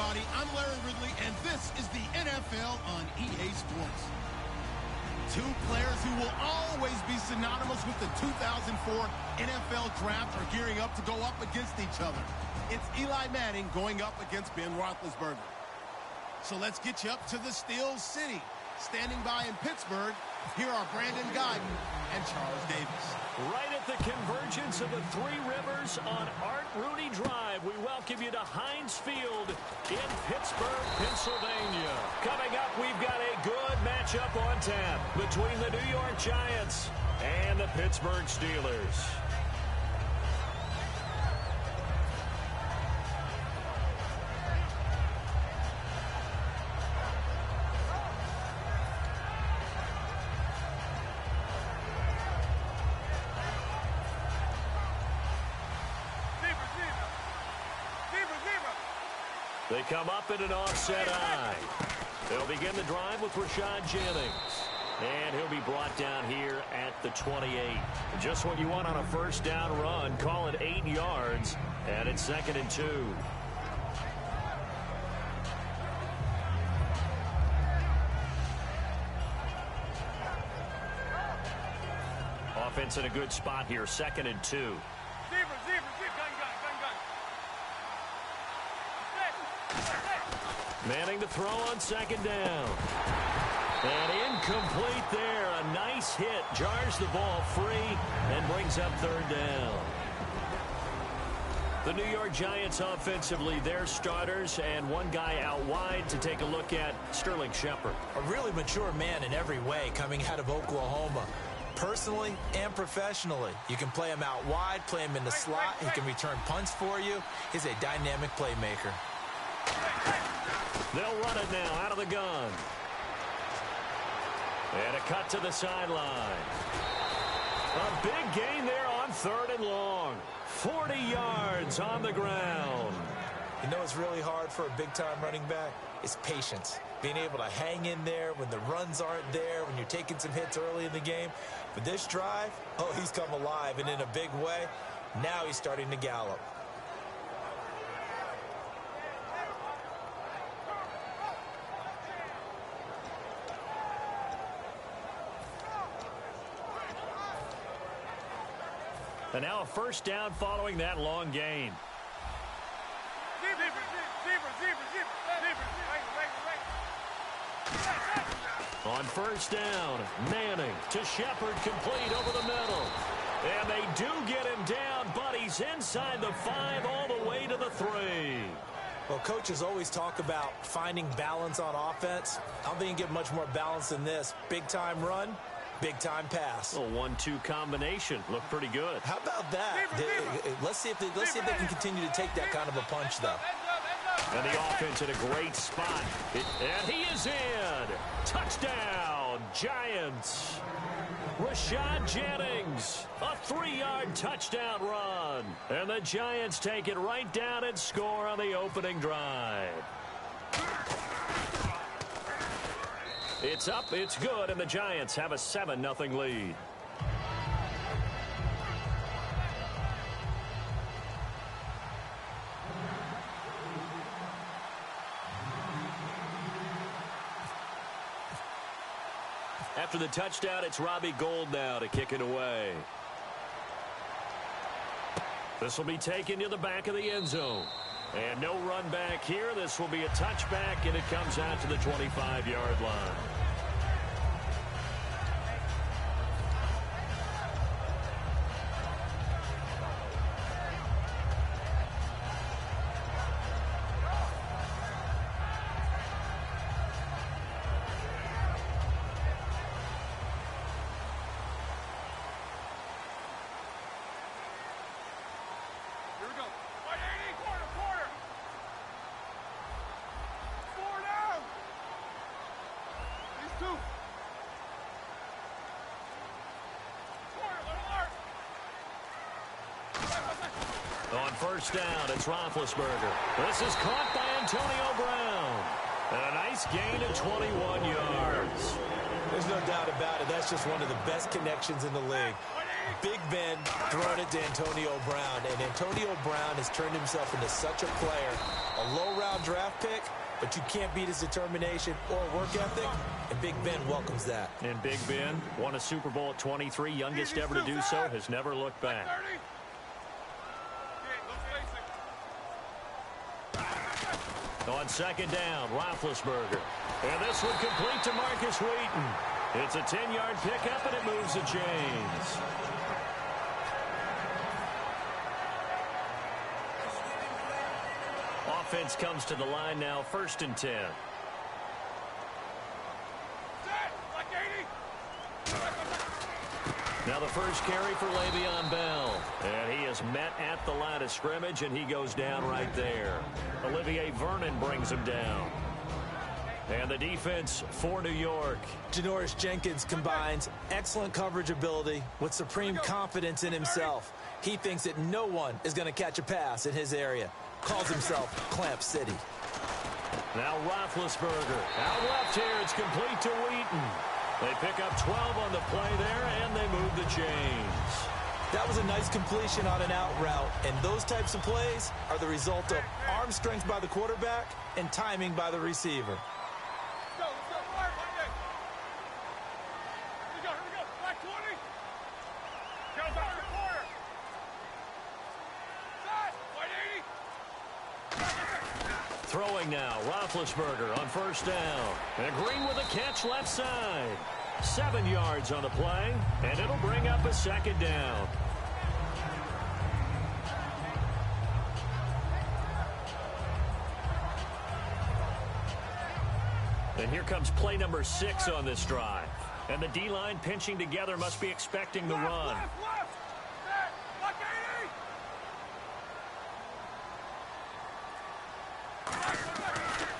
everybody. I'm Larry Ridley, and this is the NFL on EA Sports. Two players who will always be synonymous with the 2004 NFL Draft are gearing up to go up against each other. It's Eli Manning going up against Ben Roethlisberger. So let's get you up to the Steel City. Standing by in Pittsburgh, here are Brandon Guyton and Charles Davis. Right at the convergence of the Three Rivers on Art Rooney Drive, we welcome you to Heinz Field in Pittsburgh, Pennsylvania. Coming up, we've got a good matchup on tap between the New York Giants and the Pittsburgh Steelers. They come up in an offset eye. They'll begin the drive with Rashad Jennings. And he'll be brought down here at the 28. Just what you want on a first down run. Call it 8 yards. And it's 2nd and 2. Offense in a good spot here. 2nd and 2. Manning to throw on 2nd down. And incomplete there. A nice hit. Jars the ball free and brings up 3rd down. The New York Giants offensively, their starters and one guy out wide to take a look at, Sterling Shepard. A really mature man in every way coming out of Oklahoma. Personally and professionally, you can play him out wide, play him in the slot. He can return punts for you. He's a dynamic playmaker. They'll run it now out of the gun. And a cut to the sideline. A big gain there on 3rd and long. 40 yards on the ground. You know what's really hard for a big-time running back? It's patience. Being able to hang in there when the runs aren't there, when you're taking some hits early in the game. But this drive, oh, he's come alive, and in a big way. Now he's starting to gallop. And now a first down following that long gain. On first down, Manning to Shepard, complete over the middle. And they do get him down, but he's inside the 5 all the way to the 3. Well, coaches always talk about finding balance on offense. I don't think you get much more balance than this. Big-time run, big-time pass. A 1-2 combination. Looked pretty good. How about that? Let's see if they can continue to take that kind of a punch, though. And the offense in a great spot. And he is in. Touchdown, Giants. Rashad Jennings, a 3-yard touchdown run. And the Giants take it right down and score on the opening drive. It's up, it's good, and the Giants have a 7-0 lead. After the touchdown, it's Robbie Gould now to kick it away. This will be taken to the back of the end zone. And no run back here. This will be a touchback, and it comes out to the 25-yard line. On first down, it's Roethlisberger. This is caught by Antonio Brown. And a nice gain of 21 yards. There's no doubt about it. That's just one of the best connections in the league. Big Ben throwing it to Antonio Brown, and Antonio Brown has turned himself into such a player. A low-round draft pick, but you can't beat his determination or work ethic, and Big Ben welcomes that. And Big Ben won a Super Bowl at 23, youngest ever to do so, has never looked back. On second down, Roethlisberger. And this one complete to Marcus Wheaton. It's a 10-yard pickup, and it moves the chains. Offense comes to the line now, 1st and 10. Now the first carry for Le'Veon Bell. And he is met at the line of scrimmage, and he goes down right there. Olivier Vernon brings him down. And the defense for New York. Janoris Jenkins combines excellent coverage ability with supreme confidence in himself. He thinks that no one is going to catch a pass in his area. Calls himself Clamp City. Now Roethlisberger. Out left here, it's complete to Wheaton. They pick up 12 on the play there, and they move the chains. That was a nice completion on an out route, and those types of plays are the result of arm strength by the quarterback and timing by the receiver. Throwing now, Roethlisberger on first down. And Green with a catch left side. 7 yards on the play, and it'll bring up a second down. And here comes play number 6 on this drive. And the D-line pinching together must be expecting the run.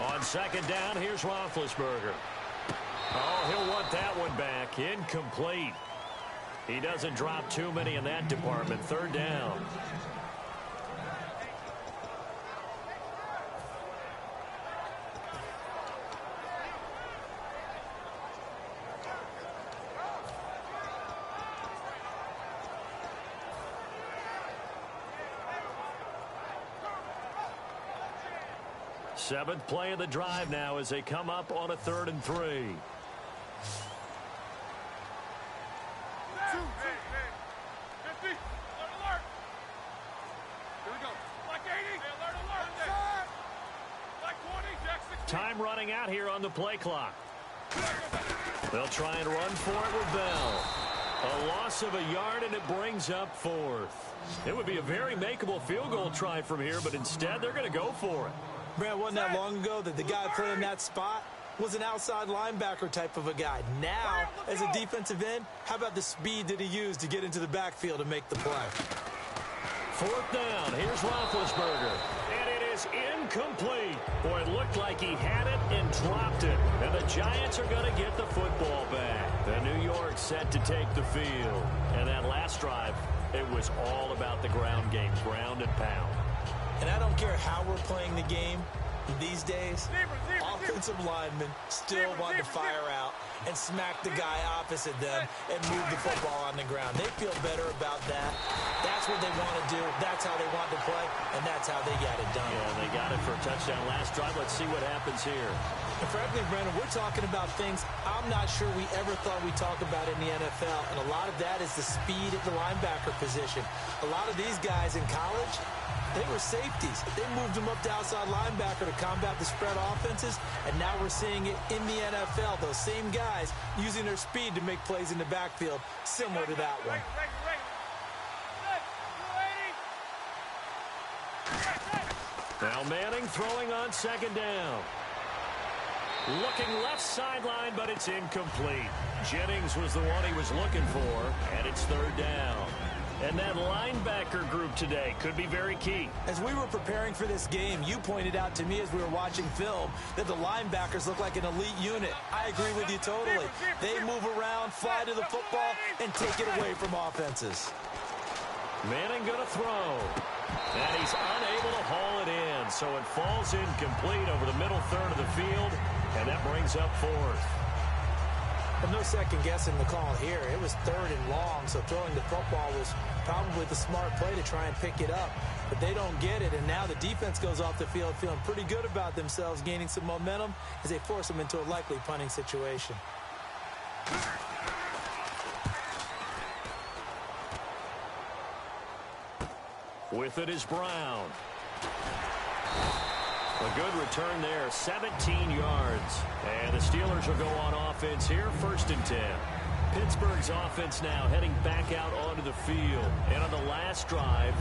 On second down, here's Roethlisberger. Oh, he'll want that one back. Incomplete. He doesn't drop too many in that department. 3rd down. Seventh play of the drive now as they come up on a 3rd and 3. Time running out here on the play clock. They'll try and run for it with Bell. A loss of a yard, and it brings up 4th. It would be a very makeable field goal try from here, but instead they're going to go for it. Brad, wasn't that long ago that the guy playing that spot was an outside linebacker type of a guy. Now, as a defensive end, how about the speed that he used to get into the backfield and make the play? 4th down. Here's Roethlisberger. And it is incomplete. Boy, it looked like he had it and dropped it. And the Giants are going to get the football back. The New York set to take the field. And that last drive, it was all about the ground game, ground and pound. And I don't care how we're playing the game these days, offensive linemen still want to fire out and smack the guy opposite them and move the football on the ground. They feel better about that. That's what they want to do. That's how they want to play, and that's how they got it done. Yeah, they got it for a touchdown last drive. Let's see what happens here. And frankly, Brendan, we're talking about things I'm not sure we ever thought we'd talk about in the NFL, and a lot of that is the speed at the linebacker position. A lot of these guys in college, they were safeties. They moved them up to outside linebacker to combat the spread offenses, and now we're seeing it in the NFL. Those same guys using their speed to make plays in the backfield, similar to that one. Now Manning throwing on second down. Looking left sideline, but it's incomplete. Jennings was the one he was looking for, and it's 3rd down. And that linebacker group today could be very key. As we were preparing for this game, you pointed out to me as we were watching film that the linebackers look like an elite unit. I agree with you totally. They move around, fly to the football, and take it away from offenses. Manning going to throw. And he's unable to haul it in, so it falls incomplete over the middle third of the field, and that brings up 4th. Well, no second guessing the call here. It was 3rd and long, so throwing the football was probably the smart play to try and pick it up. But they don't get it, and now the defense goes off the field feeling pretty good about themselves, gaining some momentum as they force them into a likely punting situation. With it is Brown. A good return there, 17 yards. And the Steelers will go on offense here, 1st and 10. Pittsburgh's offense now heading back out onto the field. And on the last drive,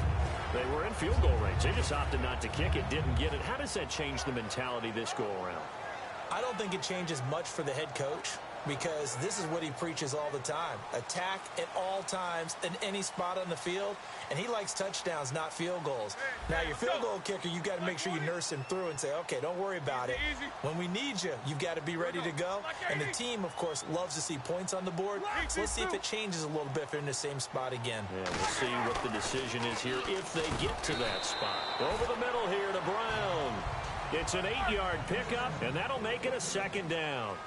they were in field goal range. They just opted not to kick it, didn't get it. How does that change the mentality this go-around? I don't think it changes much for the head coach, because this is what he preaches all the time. Attack at all times in any spot on the field, and he likes touchdowns, not field goals. Now, your field goal kicker, you've got to make sure you nurse him through and say, okay, don't worry about it. When we need you, you've got to be ready to go. And the team, of course, loves to see points on the board. So let's see if it changes a little bit if they're in the same spot again. Yeah, we'll see what the decision is here if they get to that spot. Over the middle here to Brown. It's an 8-yard pickup, and that'll make it a 2nd down.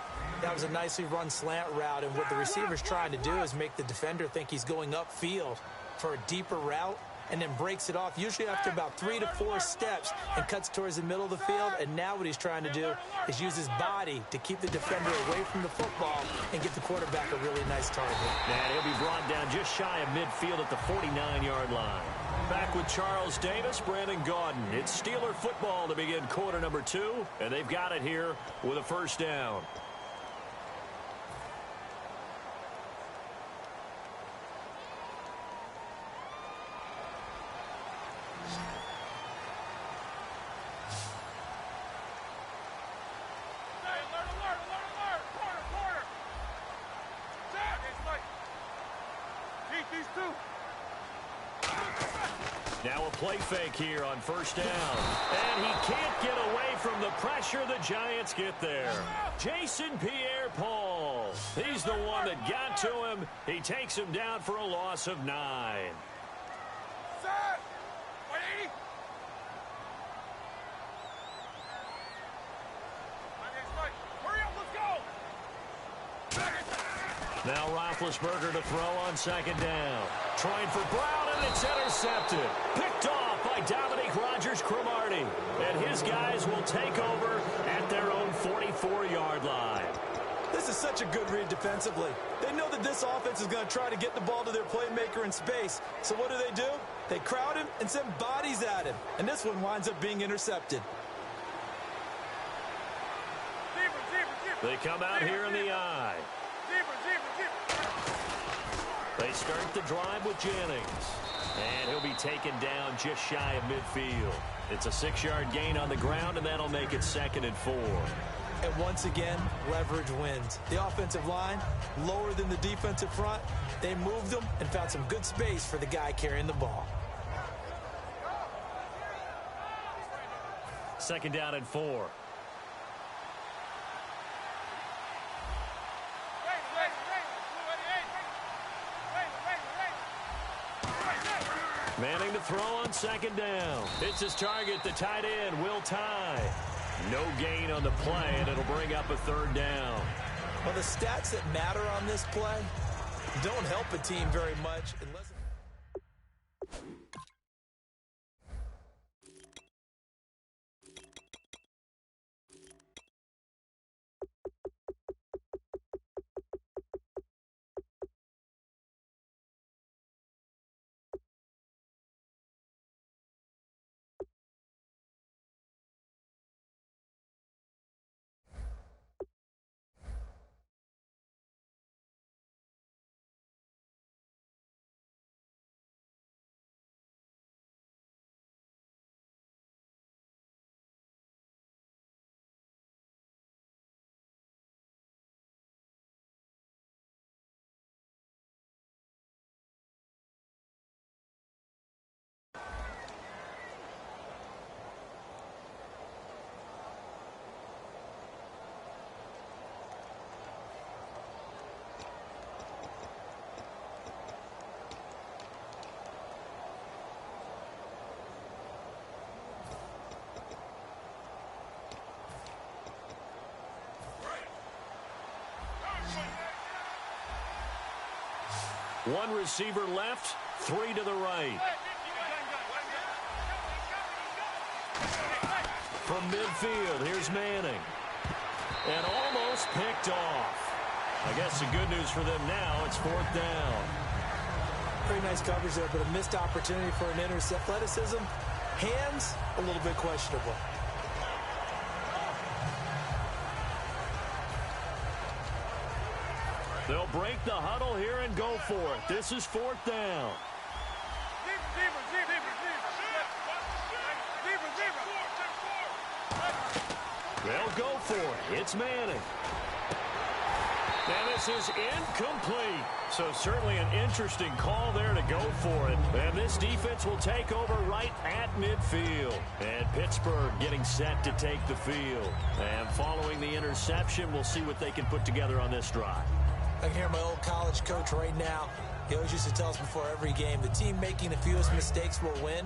That was a nicely run slant route, and what the receiver's trying to do is make the defender think he's going upfield for a deeper route, and then breaks it off, usually after about 3 to 4 steps, and cuts towards the middle of the field. And now what he's trying to do is use his body to keep the defender away from the football and get the quarterback a really nice target. And he'll be brought down just shy of midfield at the 49-yard line. Back with Charles Davis, Brandon Gaudin. It's Steeler football to begin quarter number 2, and they've got it here with a 1st down. Now a play fake here on 1st down. And he can't get away from the pressure. The Giants get there. Jason Pierre-Paul. He's the one that got to him. He takes him down for a loss of 9. Now Roethlisberger to throw on 2nd down. Trying for Brown, and it's intercepted. Picked off by Dominique Rodgers-Cromartie. And his guys will take over at their own 44-yard line. This is such a good read defensively. They know that this offense is going to try to get the ball to their playmaker in space. So what do? They crowd him and send bodies at him. And this one winds up being intercepted. They come out here in the eye. They start the drive with Jennings. And he'll be taken down just shy of midfield. It's a 6-yard gain on the ground, and that'll make it 2nd and 4. And once again, leverage wins. The offensive line, lower than the defensive front. They moved them and found some good space for the guy carrying the ball. 2nd down and 4. Manning to throw on 2nd down. It's his target, the tight end, Will Tye. No gain on the play, and it'll bring up a 3rd down. Well, the stats that matter on this play don't help a team very much unless One receiver left, 3 to the right. From midfield, here's Manning. And almost picked off. I guess the good news for them now, it's 4th down. Pretty nice coverage there, but a missed opportunity for an intercept. Athleticism, hands, a little bit questionable. They'll break the huddle here and go for it. This is 4th down. They'll go for it. It's Manning. And this is incomplete. So certainly an interesting call there to go for it. And this defense will take over right at midfield. And Pittsburgh getting set to take the field. And following the interception, we'll see what they can put together on this drive. I can hear my old college coach right now. He always used to tell us before every game, the team making the fewest mistakes will win.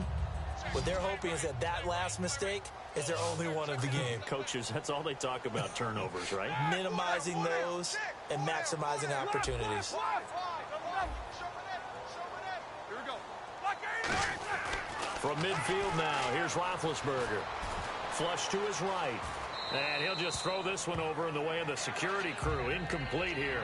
What they're hoping is that that last mistake is their only one of the game. Coaches, that's all they talk about, turnovers, right? Minimizing those and maximizing opportunities. From midfield now, here's Roethlisberger. Flush to his right. And he'll just throw this one over in the way of the security crew. Incomplete here.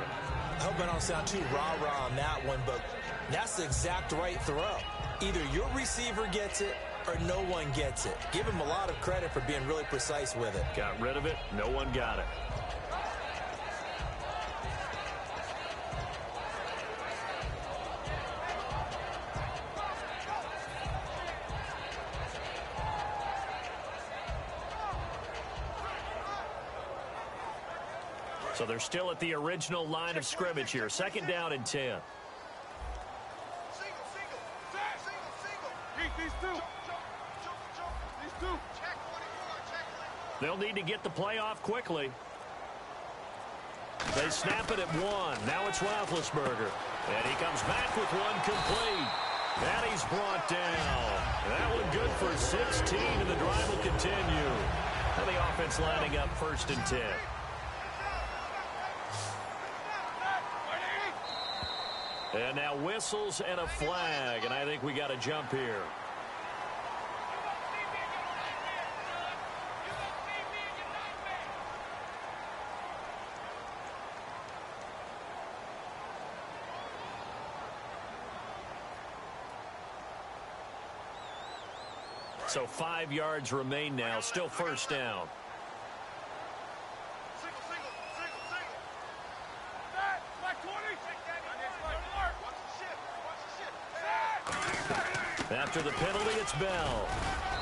I hope I don't sound too rah-rah on that one, but that's the exact right throw. Either your receiver gets it or no one gets it. Give him a lot of credit for being really precise with it. Got rid of it. No one got it. So they're still at the original line of scrimmage here. 2nd down and 10. They'll need to get the play off quickly. They snap it at 1. Now it's Roethlisberger. And he comes back with one complete. And he's brought down. That one good for 16, and the drive will continue. And the offense lining up 1st and 10. And now whistles and a flag, and I think we got a jump here. So 5 yards remain now, still 1st down. After the penalty, it's Bell.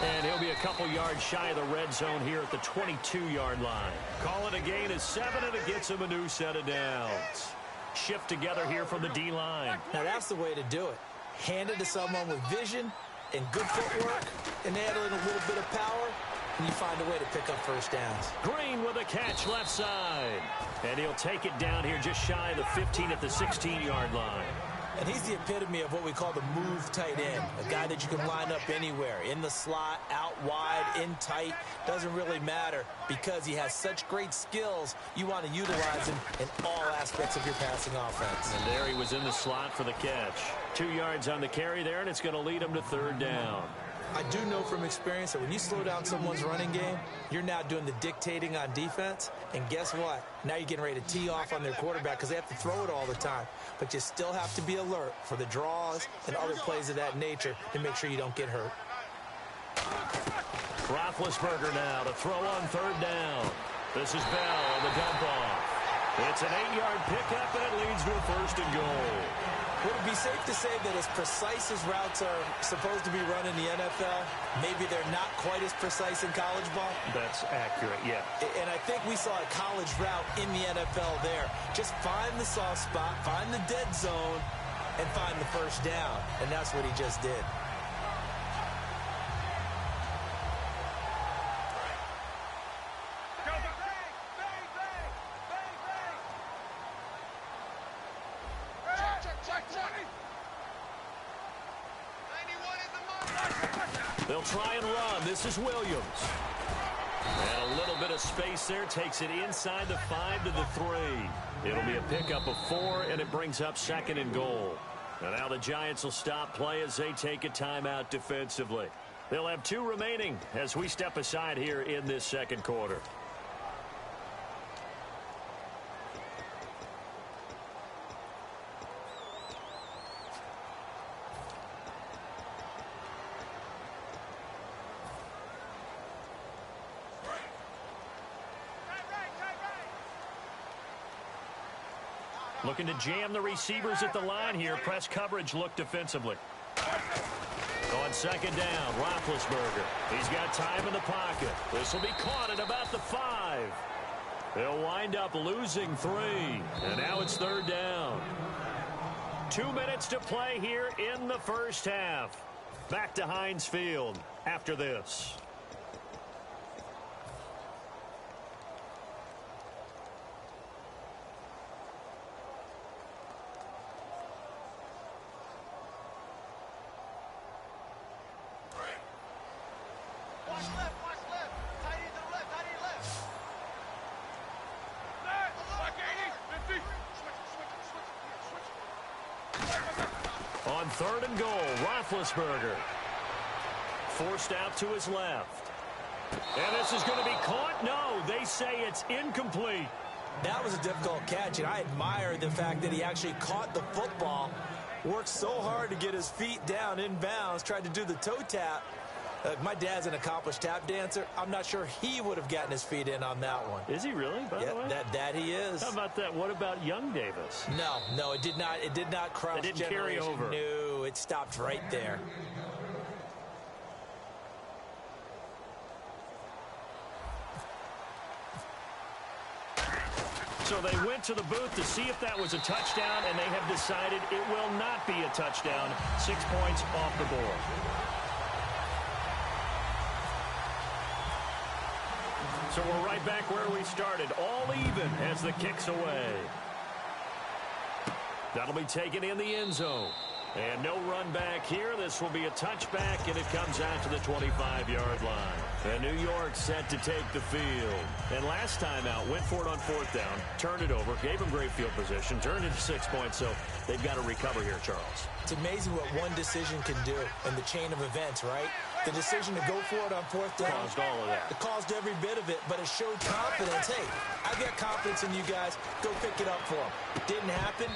And he'll be a couple yards shy of the red zone here at the 22-yard line. Call it a gain of 7, and it gets him a new set of downs. Shift together here from the D-line. Now that's the way to do it. Hand it to someone with vision and good footwork, and add in a little bit of power, and you find a way to pick up 1st downs. Green with a catch left side. And he'll take it down here just shy of the 15 at the 16-yard line. And he's the epitome of what we call the move tight end, a guy that you can line up anywhere, in the slot, out wide, in tight, doesn't really matter because he has such great skills. You want to utilize him in all aspects of your passing offense. And there he was in the slot for the catch. 2 yards on the carry there, and it's going to lead him to 3rd down. I do know from experience that when you slow down someone's running game, you're now doing the dictating on defense. And guess what? Now you're getting ready to tee off on their quarterback because they have to throw it all the time. But you still have to be alert for the draws and other plays of that nature to make sure you don't get hurt. Roethlisberger now to throw on 3rd down. This is Bell on the dump off. It's an 8-yard pickup, and it leads to a 1st and goal. Would it be safe to say that as precise as routes are supposed to be run in the NFL, maybe they're not quite as precise in college ball? That's accurate, yeah. And I think we saw a college route in the NFL there. Just find the soft spot, find the dead zone, and find the 1st down. And that's what he just did. They'll try and run. This is Williams. And a little bit of space there takes it inside the 5 to the 3. It'll be a pickup of 4, and it brings up 2nd and goal. And now the Giants will stop play as they take a timeout defensively. They'll have 2 remaining as we step aside here in this second quarter. Looking to jam the receivers at the line here. Press coverage look defensively. On second down, Roethlisberger. He's got time in the pocket. This will be caught at about the 5. They'll wind up losing 3. And now it's third down. 2 minutes to play here in the first half. Back to Heinz Field after this. On third and goal, Roethlisberger. Forced out to his left. And this is going to be caught. No, they say it's incomplete. That was a difficult catch, and I admire the fact that he actually caught the football, worked so hard to get his feet down inbounds, tried to do the toe tap. My dad's an accomplished tap dancer. I'm not sure he would have gotten his feet in on that one. Is he really, by the way? That he is. How about that? What about young Davis? No, it did not. It did not cross. It didn't carry over. No, it stopped right there. So they went to the booth to see if that was a touchdown, and they have decided it will not be a touchdown. 6 points off the board. So we're right back where we started, all even as the kick's away. That'll be taken in the end zone. And no run back here. This will be a touchback, and it comes out to the 25-yard line. And New York set to take the field. And last time out, went for it on fourth down, turned it over, gave them great field position, turned it to 6 points, so they've got to recover here, Charles. It's amazing what one decision can do in the chain of events, right? The decision to go for it on fourth down. Caused all of that. It caused every bit of it, but it showed confidence. Hey, I've got confidence in you guys. Go pick it up for them. It didn't happen.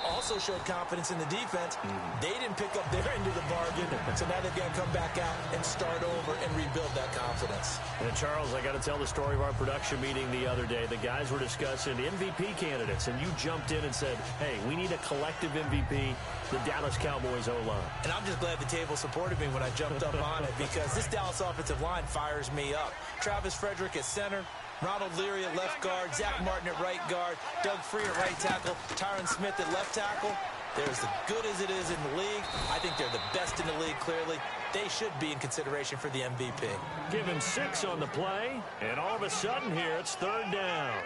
Also showed confidence in the defense. They didn't pick up their end of the bargain, so now they've got to come back out and start over and rebuild that confidence. And Charles, I got to tell the story of our production meeting the other day. The guys were discussing MVP candidates, and you jumped in and said, hey, we need a collective MVP, the Dallas Cowboys O-line. And I'm just glad the table supported me when I jumped up on it, because this Dallas offensive line fires me up. Travis Frederick at center, Ronald Leary at left guard, Zach Martin at right guard, Doug Free at right tackle, Tyron Smith at left tackle. They're as good as it is in the league. I think they're the best in the league, clearly. They should be in consideration for the MVP. Given 6 on the play, and all of a sudden here, it's third down.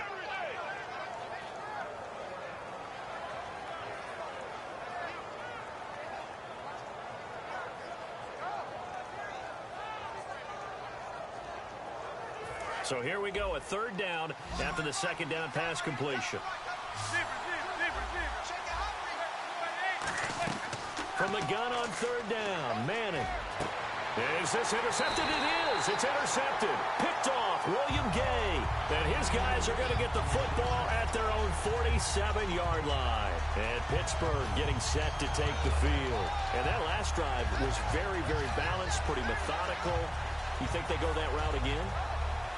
So here we go, a third down after the second down pass completion. From the gun on third down, Manning. Is this intercepted? It is. It's intercepted. Picked off, William Gay. And his guys are going to get the football at their own 47-yard line. And Pittsburgh getting set to take the field. And that last drive was very, very balanced, pretty methodical. You think they go that route again?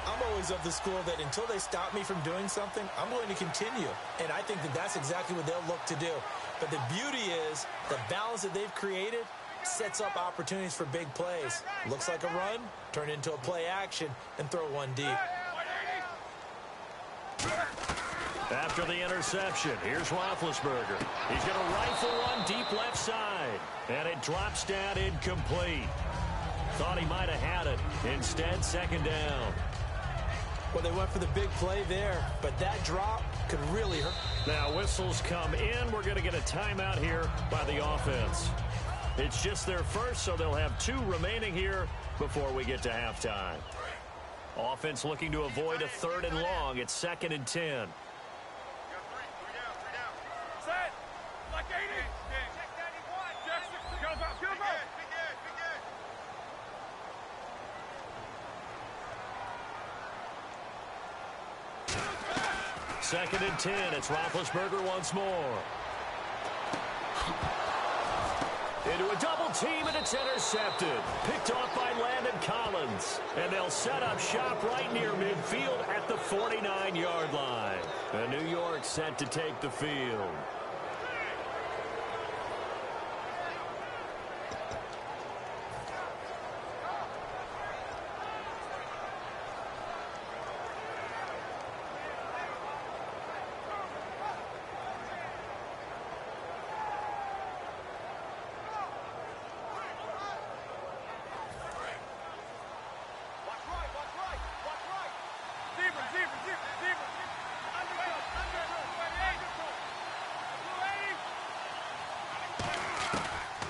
I'm always of the school that until they stop me from doing something, I'm going to continue. And I think that that's exactly what they'll look to do. But the beauty is the balance that they've created sets up opportunities for big plays. Looks like a run, turn into a play action, and throw one deep. After the interception, here's Roethlisberger. He's going to rifle one deep left side. And it drops down incomplete. Thought he might have had it. Instead, second down. Well, they went for the big play there, but that drop could really hurt. Now, whistles come in. We're going to get a timeout here by the offense. It's just their first, so they'll have 2 remaining here before we get to halftime. Offense looking to avoid a third and long. It's 2nd and 10. 2nd and 10. It's Roethlisberger once more. Into a double team, and it's intercepted. Picked off by Landon Collins. And they'll set up shop right near midfield at the 49-yard line. And New York set to take the field.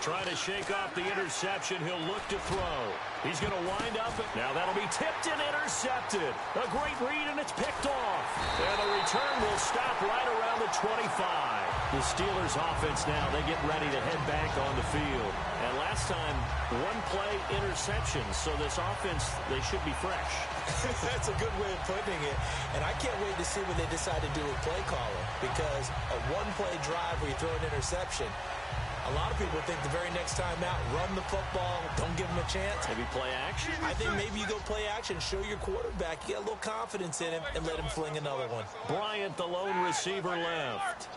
Trying to shake off the interception. He'll look to throw. He's going to wind up. Now that'll be tipped and intercepted. A great read, and it's picked off. And the return will stop right around the 25. The Steelers offense now, they get ready to head back on the field. And last time, one play interception. So this offense, they should be fresh. That's a good way of putting it. And I can't wait to see what they decide to do with play calling. Because a one-play drive where you throw an interception, a lot of people think the very next time out, run the football, don't give him a chance. Maybe play action? I think maybe you go play action, show your quarterback, get a little confidence in him, and let him fling another one. Bryant, the lone receiver, left.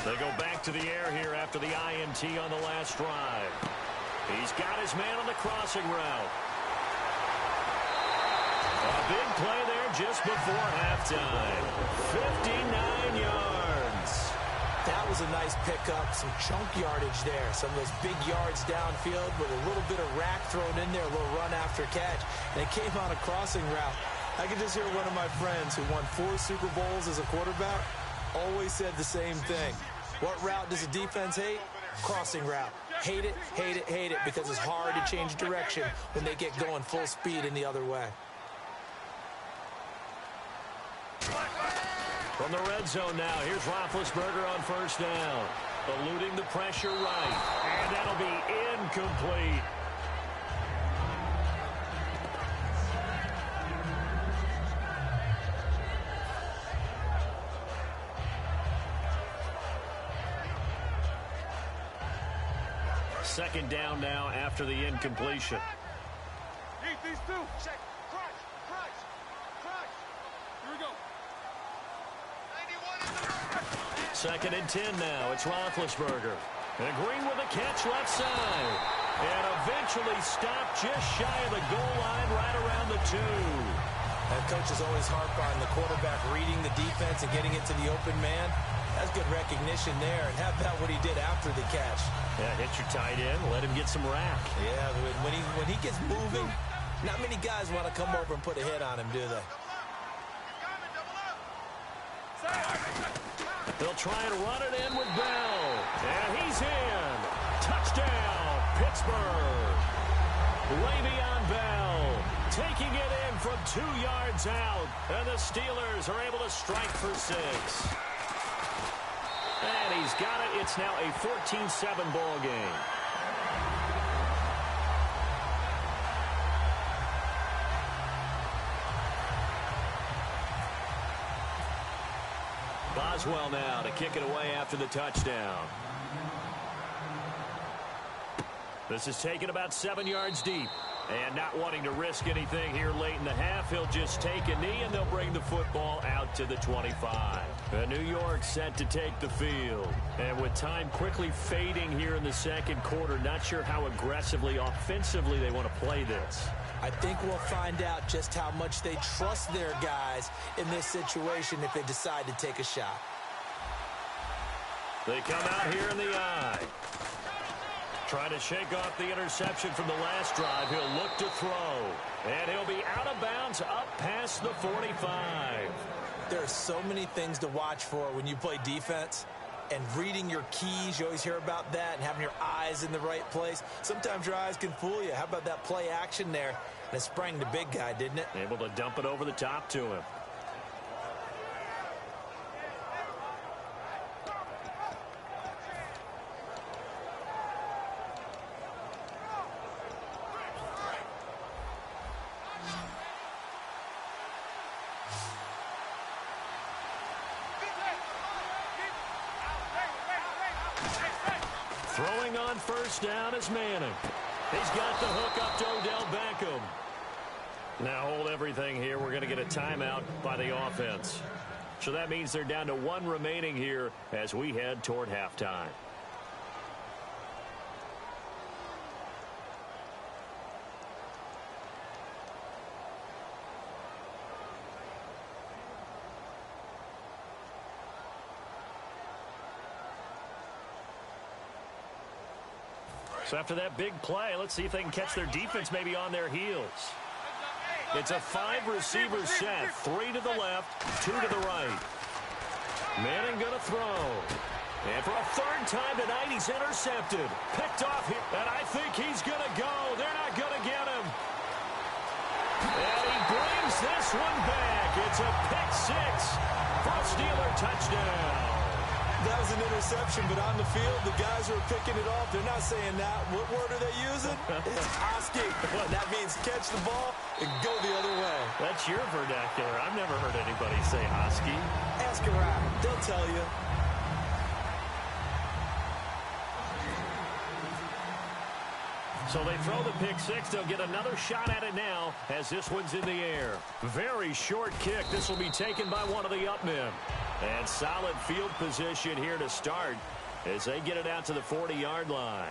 They go back to the air here after the INT on the last drive. He's got his man on the crossing route. A big play there just before halftime. 59 yards. That was a nice pickup, some chunk yardage there. Some of those big yards downfield with a little bit of rack thrown in there, a little run after catch. And it came on a crossing route. I can just hear one of my friends who won 4 Super Bowls as a quarterback always said the same thing. What route does a defense hate? Crossing route. Hate it, hate it, hate it, because it's hard to change direction when they get going full speed in the other way. From the red zone now, here's Roethlisberger on first down. Eluding the pressure right. And that'll be incomplete. Second down now after the incompletion. Eat these two. Check. Crunch. Crunch. Crunch. Here we go. 2nd and 10 now. It's Roethlisberger. And Green with a catch left side. And eventually stopped just shy of the goal line right around the 2. That coach is always harp on the quarterback reading the defense and getting it to the open man. That's good recognition there. And how about what he did after the catch? Yeah, hit your tight end. Let him get some rack. Yeah, when he gets moving, not many guys want to come over and put a hit on him, do they? They'll try and run it in with Bell. And he's in. Touchdown, Pittsburgh. Le'Veon Bell taking it in from 2 yards out. And the Steelers are able to strike for 6. And he's got it. It's now a 14-7 ball game. Boswell now to kick it away after the touchdown. This is taken about 7 yards deep. And not wanting to risk anything here late in the half, he'll just take a knee, and they'll bring the football out to the 25. And New York set to take the field. And with time quickly fading here in the second quarter, not sure how aggressively, offensively they want to play this. I think we'll find out just how much they trust their guys in this situation if they decide to take a shot. They come out here in the eye. Trying to shake off the interception from the last drive. He'll look to throw. And he'll be out of bounds up past the 45. There are so many things to watch for when you play defense. And reading your keys, you always hear about that, and having your eyes in the right place. Sometimes your eyes can fool you. How about that play action there? And it sprang the big guy, didn't it? Able to dump it over the top to him. on first down is Manning. He's got the hook up to Odell Beckham. Now hold everything here. We're going to get a timeout by the offense. So that means they're down to one remaining here as we head toward halftime. So after that big play, let's see if they can catch their defense maybe on their heels. It's a 5-receiver set. 3 to the left, 2 to the right. Manning going to throw. And for a third time tonight, he's intercepted. Picked off here. And I think he's going to go. They're not going to get him. And he brings this one back. It's a pick 6 for a Steeler touchdown. That was an interception, but on the field, the guys who are picking it off, they're not saying that. What word are they using? It's hosky. That means catch the ball and go the other way. That's your vernacular. I've never heard anybody say hosky. Ask around. They'll tell you. So they throw the pick 6. They'll get another shot at it now as this one's in the air. Very short kick. This will be taken by one of the up men. And solid field position here to start as they get it out to the 40-yard line.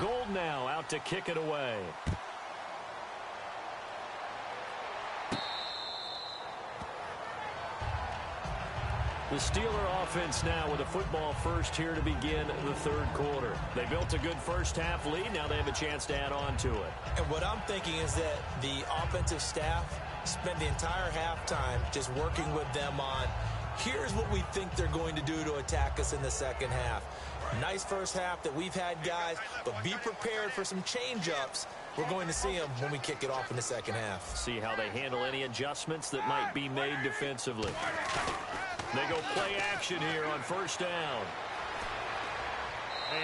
Gold now out to kick it away. The Steeler offense now with a football first here to begin the third quarter. They built a good first half lead. Now they have a chance to add on to it. And what I'm thinking is that the offensive staff spent the entire halftime just working with them on, here's what we think they're going to do to attack us in the second half. Nice first half that we've had, guys, but be prepared for some change-ups. We're going to see them when we kick it off in the second half. See how they handle any adjustments that might be made defensively. They go play action here on first down.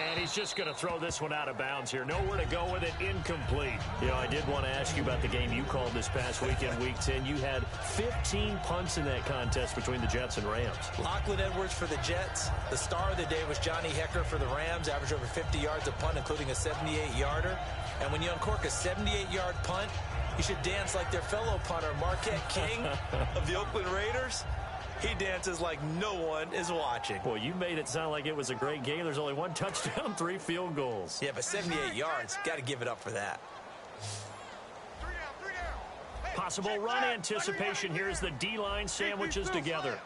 And he's just going to throw this one out of bounds here. Nowhere to go with it. Incomplete. You know, I did want to ask you about the game you called this past weekend, Week 10. You had 15 punts in that contest between the Jets and Rams. Lachlan Edwards for the Jets. The star of the day was Johnny Hecker for the Rams, averaged over 50 yards a punt, including a 78-yarder. And when you uncork a 78-yard punt, you should dance like their fellow punter, Marquette King of the Oakland Raiders. He dances like no one is watching. Boy, you made it sound like it was a great game. There's only 1 touchdown, 3 field goals. Yeah, but 78 yards, got to give it up for that. Possible run anticipation here as the D-line sandwiches together.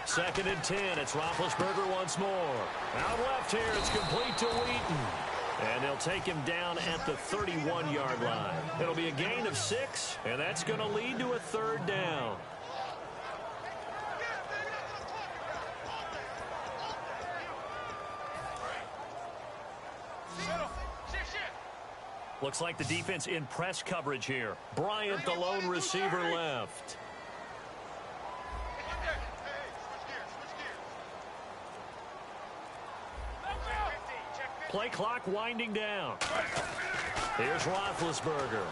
Second and 10. It's Roethlisberger once more. Out left here. It's complete to Wheaton. And they'll take him down at the 31-yard line. It'll be a gain of 6, and that's going to lead to a third down. Looks like the defense in press coverage here. Bryant, the lone receiver, left. Play clock winding down. Here's Roethlisberger.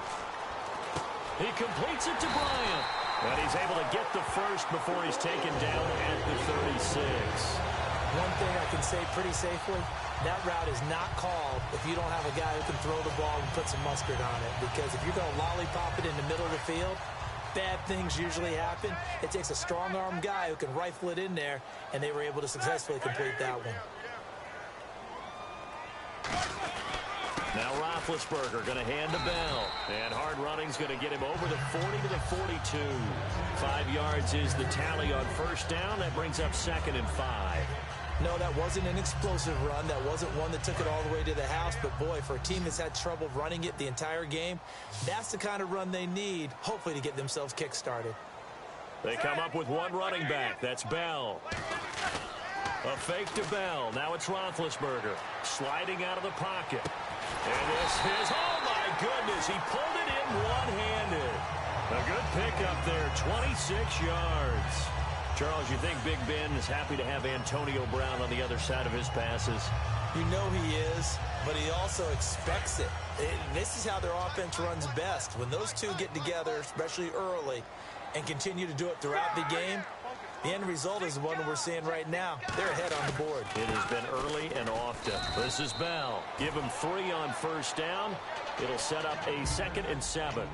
He completes it to Bryant. And he's able to get the first before he's taken down at the 36. One thing I can say pretty safely, that route is not called if you don't have a guy who can throw the ball and put some mustard on it. Because if you're going to lollipop it in the middle of the field, bad things usually happen. It takes a strong-arm guy who can rifle it in there, and they were able to successfully complete that one. Now Roethlisberger going to hand to Bell. And hard running's going to get him over the 40 to the 42. 5 yards is the tally on first down. That brings up 2nd and 5. No, that wasn't an explosive run. That wasn't one that took it all the way to the house. But, boy, for a team that's had trouble running it the entire game, that's the kind of run they need, hopefully, to get themselves kick-started. They come up with one running back. That's Bell. A fake to Bell. Now it's Roethlisberger sliding out of the pocket. And this is, oh, my goodness, he pulled it in one-handed. A good pickup there, 26 yards. Charles, you think Big Ben is happy to have Antonio Brown on the other side of his passes? You know he is, but he also expects it. This is how their offense runs best. When those two get together, especially early, and continue to do it throughout the game, the end result is the one we're seeing right now. They're ahead on the board. It has been early and often. This is Bell. Give him 3 on first down. It'll set up a 2nd and 7.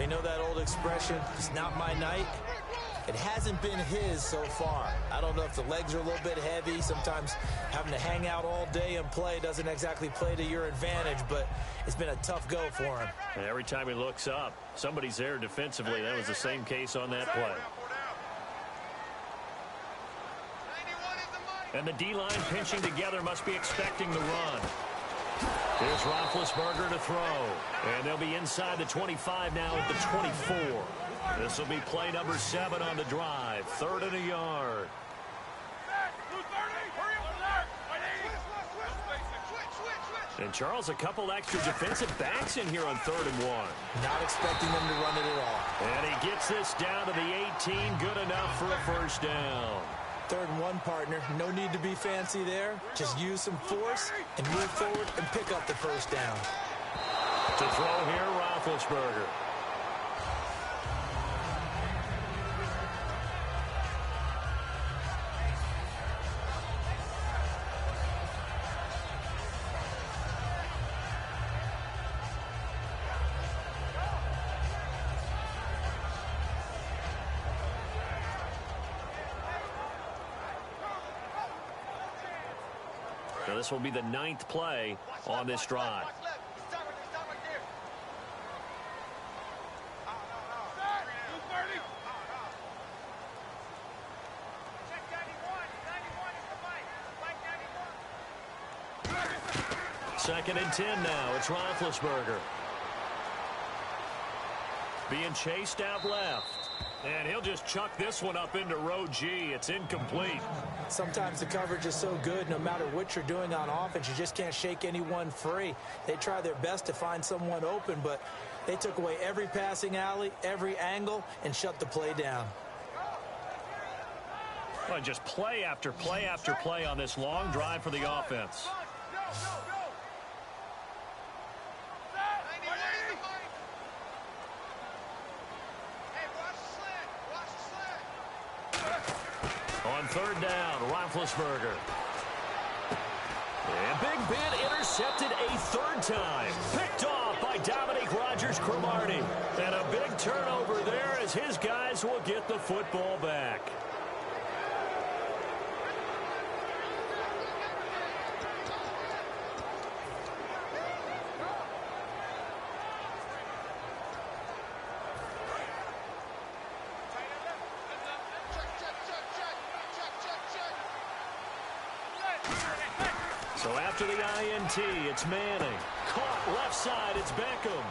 You know that old expression, it's not my night? It hasn't been his so far. I don't know if the legs are a little bit heavy. Sometimes having to hang out all day and play doesn't exactly play to your advantage, but it's been a tough go for him. And every time he looks up, somebody's there defensively. That was the same case on that play. And the D-line pinching together must be expecting the run. Here's Roethlisberger to throw. And they'll be inside the 25 now at the 24. This will be play number 7 on the drive. 3rd and a yard. And Charles, a couple extra defensive backs in here on 3rd and 1. Not expecting them to run it at all. And he gets this down to the 18. Good enough for a first down. 3rd and 1, partner. No need to be fancy there. Just use some force and move forward and pick up the first down. To throw here, Roethlisberger. So this will be the 9th play on this drive. Second and 10 now. It's Roethlisberger. Being chased out left. And he'll just chuck this one up into row G. It's incomplete. Sometimes the coverage is so good, no matter what you're doing on offense, you just can't shake anyone free. They try their best to find someone open, but they took away every passing alley, every angle, and shut the play down. Well, just play after play after play on this long drive for the offense. On 3rd down, Roethlisberger. And Big Ben intercepted a 3rd time. Picked off by Dominique Rodgers-Cromartie. And a big turnover there as his guys will get the football back. So after the INT, it's Manning. Caught left side, it's Beckham.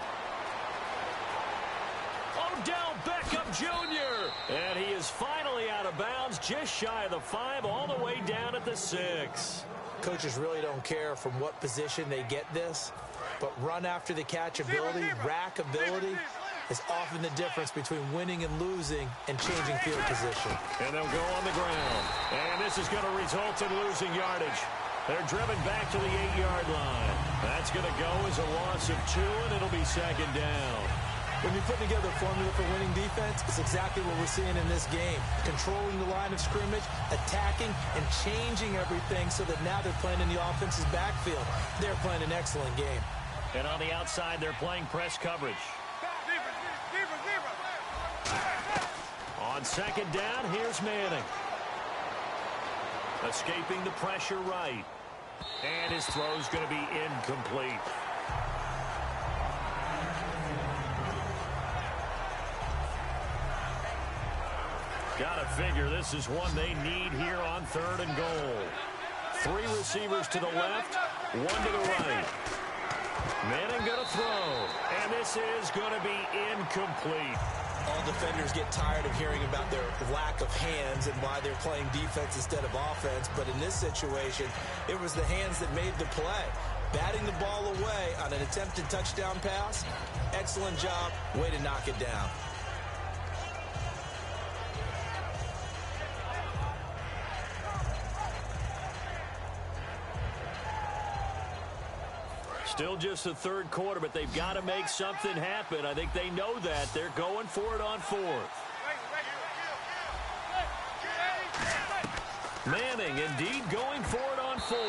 Odell Beckham Jr. And he is finally out of bounds, just shy of the 5, all the way down at the 6. Coaches really don't care from what position they get this, but run after the catch ability, rack ability, is often the difference between winning and losing and changing field position. And they'll go on the ground. And this is going to result in losing yardage. They're driven back to the 8-yard line. That's going to go as a loss of 2, and it'll be 2nd down. When you put together a formula for winning defense, it's exactly what we're seeing in this game. Controlling the line of scrimmage, attacking, and changing everything so that now they're playing in the offense's backfield. They're playing an excellent game. And on the outside, they're playing press coverage. On 2nd down, here's Manning. Escaping the pressure right. And his throw's going to be incomplete. Gotta figure this is one they need here on 3rd and goal. 3 receivers to the left, 1 to the right. Manning gonna throw. And this is going to be incomplete. All defenders get tired of hearing about their lack of hands and why they're playing defense instead of offense. But in this situation, it was the hands that made the play. Batting the ball away on an attempted touchdown pass. Excellent job. Way to knock it down. Still just the third quarter, but they've got to make something happen. I think they know that. They're going for it on fourth. Manning indeed going for it on fourth.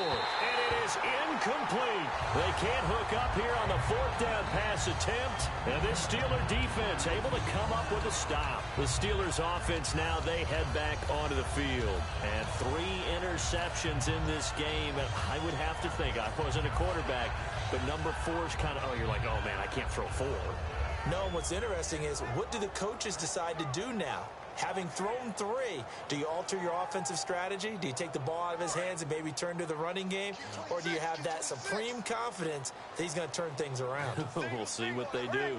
And it is incomplete. They can't hook up here on the fourth down pass attempt. And this Steeler defense able to come up with a stop. The Steelers offense now, they head back onto the field. And 3 interceptions in this game. And I would have to think, I wasn't a quarterback, but number 4 is kind of, you're like, oh man, I can't throw 4. No, what's interesting is, what do the coaches decide to do now? Having thrown 3, do you alter your offensive strategy? Do you take the ball out of his hands and maybe turn to the running game? Or do you have that supreme confidence that he's going to turn things around? We'll see what they do.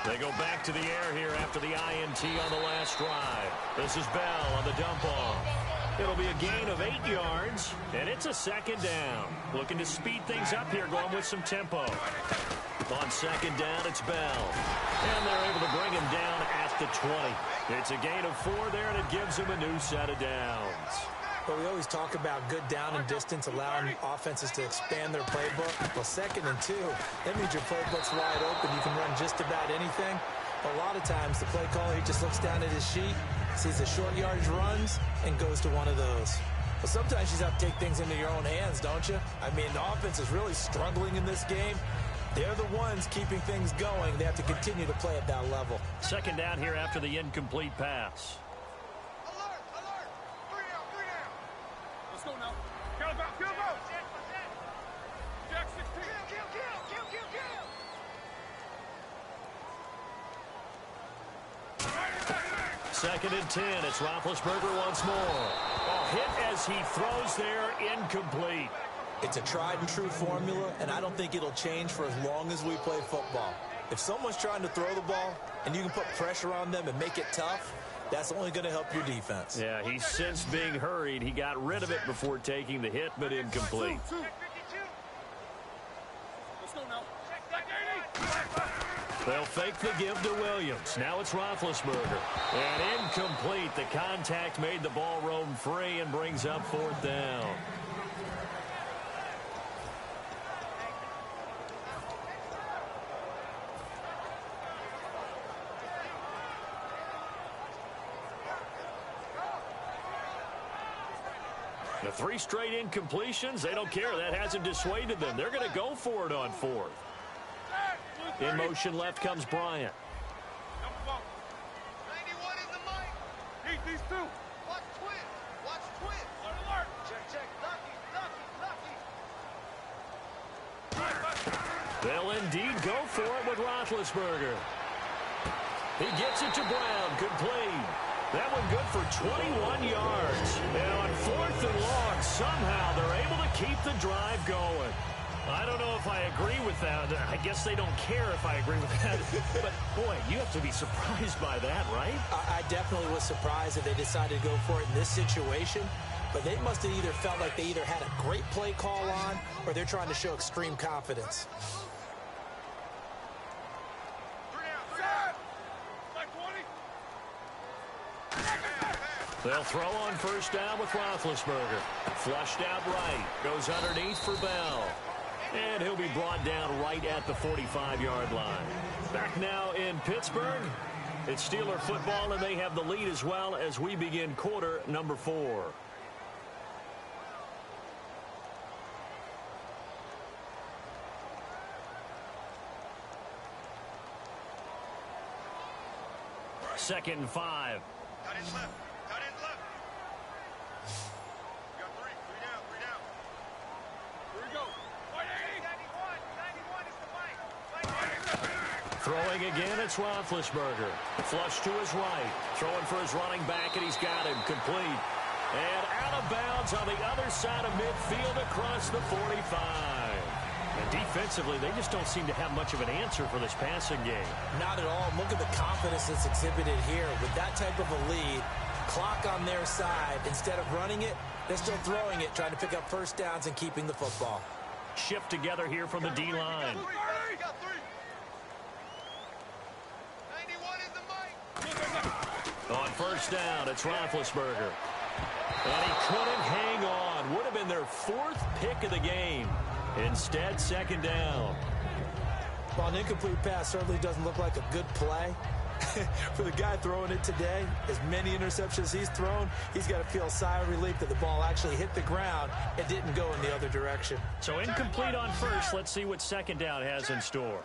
They go back to the air here after the INT on the last drive. This is Bell on the dump off. It'll be a gain of 8 yards, and it's a second down. Looking to speed things up here, going with some tempo. On second down, it's Bell. And they're able to bring him down at the 20. It's a gain of 4 there, and it gives him a new set of downs. But we always talk about good down and distance, allowing offenses to expand their playbook. Well, 2nd and 2, that means your playbook's wide open. You can run just about anything. A lot of times, the play caller, he just looks down at his sheet, sees the short yardage runs, and goes to one of those. But sometimes you just have to take things into your own hands, don't you? I mean, the offense is really struggling in this game. They're the ones keeping things going. They have to continue to play at that level. Second down here after the incomplete pass. Alert, alert. 3 down, 3 down. Let's go now. Go. Jack 16. Kill. 2nd and 10. It's Roethlisberger once more. A hit as he throws there, incomplete. It's a tried-and-true formula, and I don't think it'll change for as long as we play football. If someone's trying to throw the ball and you can put pressure on them and make it tough, that's only going to help your defense. Yeah, he sensed being hurried. He got rid of it before taking the hit, but incomplete. Let's go now. They'll fake the give to Williams. Now it's Roethlisberger. And incomplete. The contact made the ball roam free and brings up 4th down. The 3 straight incompletions, they don't care. That hasn't dissuaded them. They're going to go for it on 4th. In motion left comes Bryant. 91 in the mic. Eat these 2. Watch twins. Alert. Check. Lucky. They'll indeed go for it with Roethlisberger. He gets it to Brown. Complete. That one good for 21 yards. And on 4th and long, somehow they're able to keep the drive going. I don't know if I agree with that. I guess they don't care if I agree with that. But, boy, you have to be surprised by that, right? I definitely was surprised that they decided to go for it in this situation. But they must have either felt like they either had a great play call on or they're trying to show extreme confidence. They'll throw on 1st down with Roethlisberger. Flushed out right. Goes underneath for Bell. And he'll be brought down right at the 45-yard line. Back now in Pittsburgh. It's Steeler football, and they have the lead as well as we begin quarter number 4. Second and 5. Cut in left. We got 3 down. Here we go. 91 is the mic. Throwing again, it's Roethlisberger. Flush to his right. Throwing for his running back, and he's got him. Complete. And out of bounds on the other side of midfield across the 45. And defensively, they just don't seem to have much of an answer for this passing game. Not at all. Look at the confidence that's exhibited here. With that type of a lead, clock on their side, instead of running it, they're still throwing it, trying to pick up 1st downs and keeping the football. Shift together here from the D-line. 91 in the mic. On 1st down, it's Roethlisberger. And he couldn't hang on. Would have been their 4th pick of the game. Instead, 2nd down. Well, an incomplete pass certainly doesn't look like a good play. For the guy throwing it today, as many interceptions he's thrown, he's got to feel a sigh of relief that the ball actually hit the ground and didn't go in the other direction. So incomplete on first. Let's see what 2nd down has in store.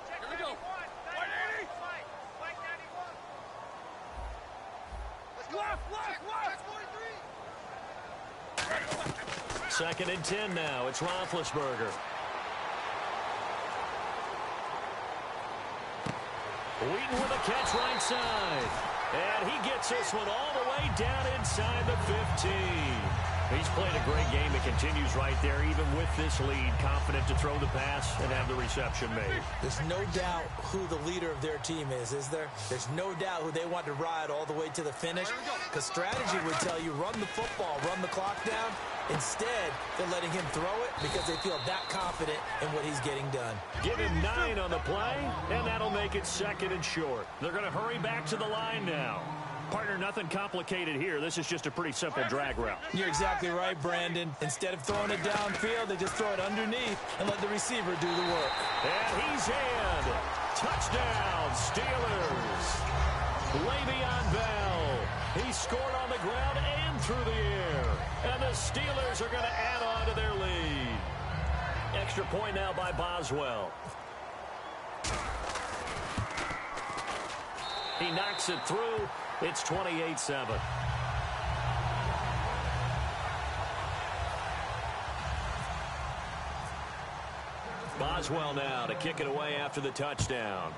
Here we go. 2nd and 10 now. It's Roethlisberger. Wheaton with a catch right side. And he gets this one all the way down inside the 15. He's played a great game. It continues right there, even with this lead. Confident to throw the pass and have the reception made. There's no doubt who the leader of their team is there? There's no doubt who they want to ride all the way to the finish. Because strategy would tell you, run the football, run the clock down. Instead, they're letting him throw it because they feel that confident in what he's getting done. Give him 9 on the play, and that'll make it 2nd and short. They're going to hurry back to the line now. Partner, nothing complicated here. This is just a pretty simple drag route. You're exactly right, Brandon. Instead of throwing it downfield, they just throw it underneath and let the receiver do the work. And he's in. Touchdown, Steelers. Le'Veon Bell. He scored on the ground and through the air. And the Steelers are going to add on to their lead. Extra point now by Boswell. He knocks it through. It's 28-7. Boswell now to kick it away after the touchdown.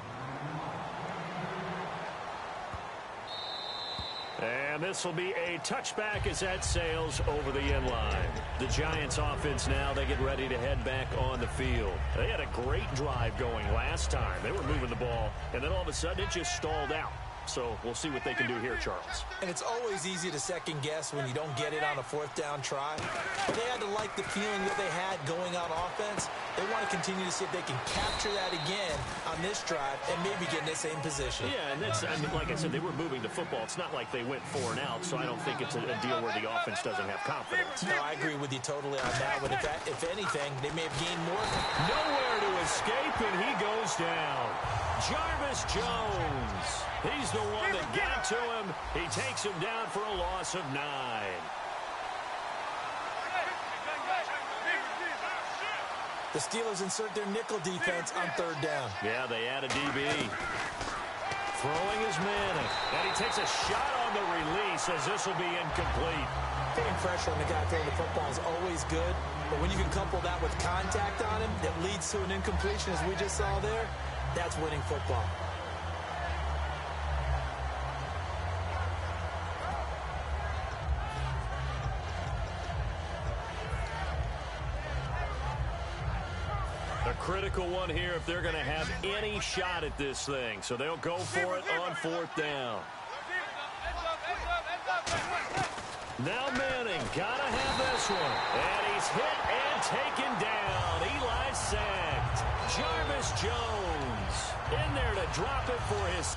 And this will be a touchback as that sails over the end line. The Giants offense now, they get ready to head back on the field. They had a great drive going last time. They were moving the ball, and then all of a sudden it just stalled out. So we'll see what they can do here, Charles. And it's always easy to second guess when you don't get it on a 4th down try. But they had to like the feeling that they had going on offense. They want to continue to see if they can capture that again on this drive and maybe get in the same position. Yeah, and that's, I mean, like I said, they were moving the football. It's not like they went 4 and out, so I don't think it's a deal where the offense doesn't have confidence. No, I agree with you totally on that one. If anything, they may have gained more. Nowhere to escape, and he goes down. Jarvis Jones. He's the one that got to him. He takes him down for a loss of 9. The Steelers insert their nickel defense on 3rd down. Yeah, they add a DB. Throwing is Manning. And he takes a shot on the release as this will be incomplete. Putting pressure on the guy throwing the football is always good. But when you can couple that with contact on him that leads to an incompletion, as we just saw there, that's winning football. A critical one here if they're going to have any shot at this thing. So they'll go for it on 4th down. Now Manning, gotta have this one. And he's hit and taken down. Eli sacked. Jarvis Jones in there to drop it for his